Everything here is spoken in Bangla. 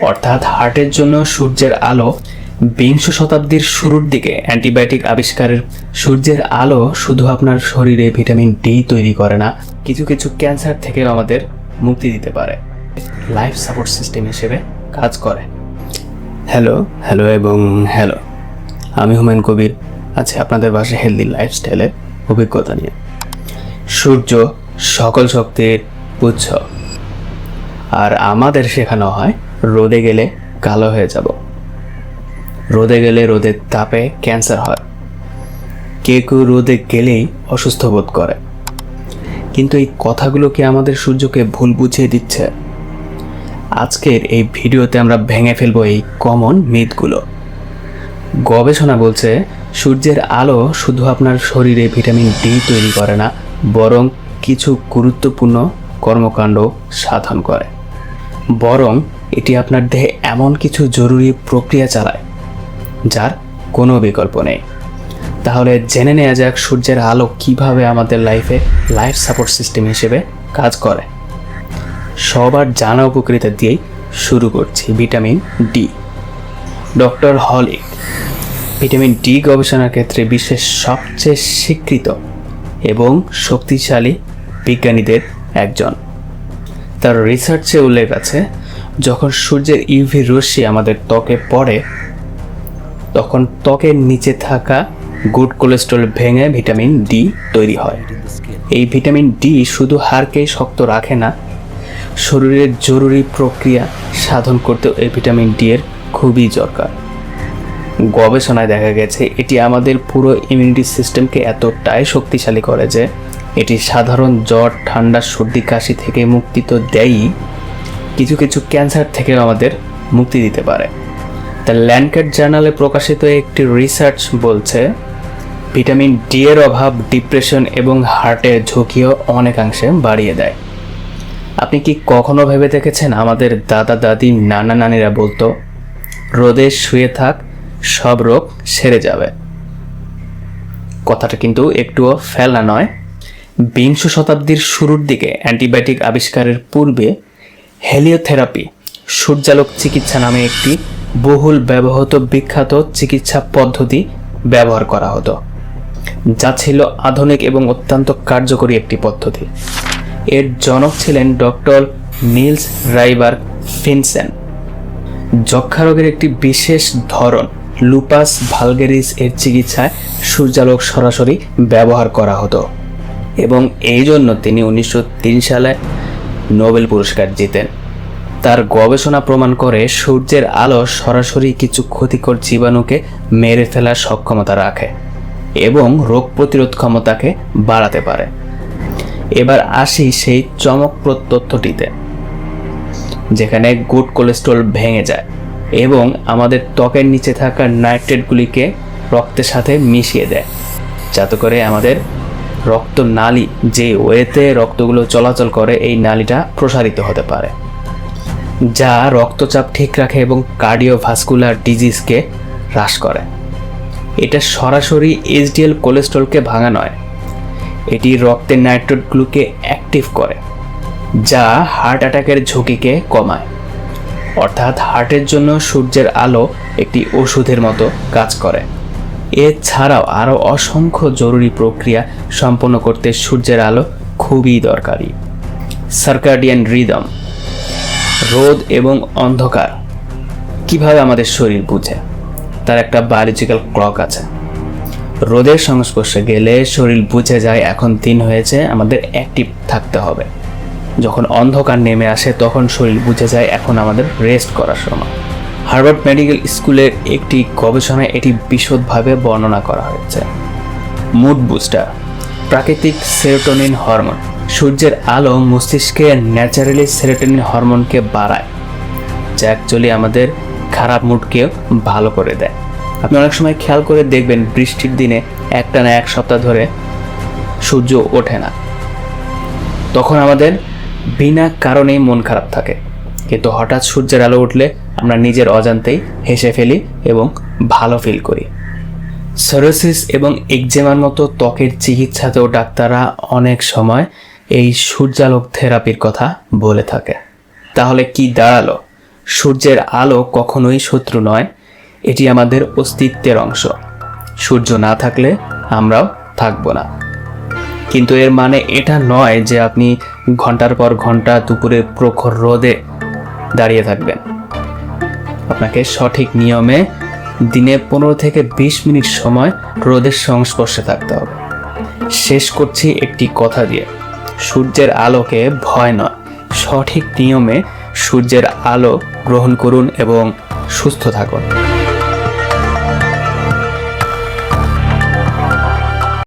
অর্থাৎ হার্টের জন্য সূর্যের আলো বিংশ শতাব্দীর শুরুর দিকে অ্যান্টিবায়োটিক আবিষ্কারের সূর্যের আলো শুধু আপনার শরীরে ভিটামিন ডি তৈরি করে না, কিছু কিছু ক্যান্সার থেকেও আমাদের মুক্তি দিতে পারে, লাইফ সাপোর্ট সিস্টেম হিসেবে কাজ করে। হ্যালো এবং হ্যালো, আমি হুমায়ুন কবির আছি আপনাদের পাশে হেলদি লাইফস্টাইলের অভিজ্ঞতা নিয়ে। সূর্য সকল শক্তির উৎস, আর আমাদের শেখানো হয় রোদে গেলে কালো হয়ে যাব, রোদে গেলে রোদের তাপে ক্যান্সার হয়, কেউ রোদে গেলেই অসুস্থ বোধ করে। কিন্তু এই কথাগুলো কি আমাদের সূর্যকে ভুল বুঝিয়ে দিচ্ছে? আজকের এই ভিডিওতে আমরা ভেঙে ফেলবো এই কমন মিথগুলো। গবেষণা বলছে সূর্যের আলো শুধু আপনার শরীরে ভিটামিন ডি তৈরি করে না, বরং কিছু গুরুত্বপূর্ণ কর্মকাণ্ড সাধন করে। বরং এটি আপনার দেহে এমন কিছু জরুরি প্রক্রিয়া চালায় যার কোনো বিকল্প নেই। তাহলে জেনে নেওয়া যাক সূর্যের আলো কিভাবে আমাদের লাইফ সাপোর্ট সিস্টেম হিসেবে কাজ করে। সবার জানা উপকৃত দিয়েই শুরু করছি। Vitamin D. ডক্টর হলি ভিটামিন ডি গবেষণার ক্ষেত্রে বিশ্বের সবচেয়ে স্বীকৃত এবং শক্তিশালী বিজ্ঞানীদের একজন। তার রিসার্চে উল্লেখ আছে, যখন সূর্যের ইউভি রশ্মি আমাদের ত্বকে পড়ে তখন ত্বকের নিচে থাকা গুড কোলেস্টেরল ভেঙে ভিটামিন ডি তৈরি হয়। এই ভিটামিন ডি শুধু হাড়কেই শক্ত রাখে না, শরীরের জরুরি প্রক্রিয়া সাধন করতেও এই ভিটামিন ডি এর খুবই দরকার। গবেষণায় দেখা গেছে এটি আমাদের পুরো ইমিউনিটি সিস্টেমকে এতটাই শক্তিশালী করে যে এটি সাধারণ জ্বর, ঠান্ডা, সর্দি, কাশি থেকে মুক্তি তো দেয়ই, কিছু কিছু ক্যান্সার থেকেও আমাদের মুক্তি দিতে পারে। দ্য ল্যানকেট জার্নালে প্রকাশিত একটি রিসার্চ বলছে ভিটামিন ডি এর অভাব ডিপ্রেশন এবং হার্টের ঝুঁকিও অনেকাংশে বাড়িয়ে দেয়। আপনি কি কখনো ভেবে দেখেছেন আমাদের দাদা দাদি নানা নানিরা বলতো রোদে শুয়ে থাক, সব রোগ সেরে যাবে? কথাটা কিন্তু একটুও ফেলা নয়। বিংশ শতাব্দীর শুরুর দিকে অ্যান্টিবায়োটিক আবিষ্কারের পূর্বে হেলিওথেরাপি, সূর্যালোক চিকিৎসা নামে একটি বহুল ব্যবহৃত বিখ্যাত চিকিৎসা পদ্ধতি ব্যবহার করা হতো, যা ছিল আধুনিক এবং অত্যন্ত কার্যকরী একটি পদ্ধতি। এর জনক ছিলেন ডক্টর নিলস রাইবার ফিনসেন। যক্ষা রোগের একটি বিশেষ ধরন লুপাস ভালগেরিস এর চিকিৎসায় সূর্যালোক সরাসরি ব্যবহার করা হতো এবং এই জন্য তিনি 1903 সালে নোবেল পুরস্কার জিতেন। তার গবেষণা প্রমাণ করে সূর্যের আলো সরাসরি কিছু ক্ষতিকর জীবাণুকে মেরে ফেলার সক্ষমতা রাখে এবং রোগ প্রতিরোধ ক্ষমতাকে বাড়াতে পারে। এবার আসি সেই চমকপ্রদ তথ্যটিতে, যেখানে গুড কোলেস্টেরল ভেঙে যায় এবং আমাদের ত্বকের নিচে থাকা নাইট্রেটগুলিকে রক্তের সাথে মিশিয়ে দেয়, যাতে করে আমাদের রক্তনালী, যে ওয়েতে রক্তগুলো চলাচল করে, এই নালীটা প্রসারিত হতে পারে, যা রক্তচাপ ঠিক রাখে এবং কার্ডিওভাস্কুলার ডিজিজকে হ্রাস করে। এটা সরাসরি এইচডিএল কোলেস্টেরলকে ভাঙা নয়, এটি রক্তের নাইট্রেটগুলোকে অ্যাক্টিভ করে, যা হার্ট অ্যাটাকের ঝুঁকিকে কমায়। অর্থাৎ হার্টের জন্য সূর্যের আলো একটি ওষুধের মতো কাজ করে। এছাড়াও আরও অসংখ্য জরুরি প্রক্রিয়া সম্পন্ন করতে সূর্যের আলো খুবই দরকারি। সার্কাডিয়ান রিদম, রোদ এবং অন্ধকার কিভাবে আমাদের শরীর বুঝে, তার একটা বায়োলজিক্যাল ক্লক আছে। রোদের সংস্পর্শে গেলে শরীর বুঝে যায় এখন দিন হয়েছে, আমাদের অ্যাক্টিভ থাকতে হবে। যখন অন্ধকার নেমে আসে তখন শরীর বুঝে যায় এখন আমাদের রেস্ট করার সময়। হার্ভার্ড মেডিকেল স্কুলের একটি গবেষণায় এটি বিশদভাবে বর্ণনা করা হয়েছে। মুড বুস্টার, প্রাকৃতিক সেরোটোনিন হরমোন। সূর্যের আলো মস্তিষ্কে ন্যাচারালি সেরোটোনিন হরমোনকে বাড়ায়, যা অ্যাকচুয়ালি আমাদের খারাপ মুডকেও ভালো করে দেয়। আপনি অনেক সময় খেয়াল করে দেখবেন বৃষ্টির দিনে একটানা এক সপ্তাহ ধরে সূর্য ওঠে না, তখন আমাদের বিনা কারণেই মন খারাপ থাকে। কিন্তু হঠাৎ সূর্যের আলো উঠলে আমরা নিজের অজান্তেই হেসে ফেলি এবং ভালো ফিল করি। সোরিয়াসিস এবং একজিমার মতো ত্বকের চিকিৎসাতেও ডাক্তাররা অনেক সময় এই সূর্যালোক থেরাপির কথা বলে থাকে। তাহলে কি দাঁড়ালো? সূর্যের আলো কখনোই শত্রু নয়, এটি আমাদের অস্তিত্বের অংশ। সূর্য না থাকলে আমরাও থাকবো না। কিন্তু এর মানে এটা নয় যে আপনি ঘন্টার পর ঘন্টা দুপুরে প্রখর রোদে দাঁড়িয়ে থাকবেন। আপনাকে সঠিক নিয়মে দিনে 15 থেকে 20 মিনিট সময় রোদের সংস্পর্শে থাকতে হবে। শেষ করছি একটি কথা দিয়ে, সূর্যের আলোকে ভয় নয়, সঠিক নিয়মে সূর্যের আলো গ্রহণ করুন এবং সুস্থ থাকুন।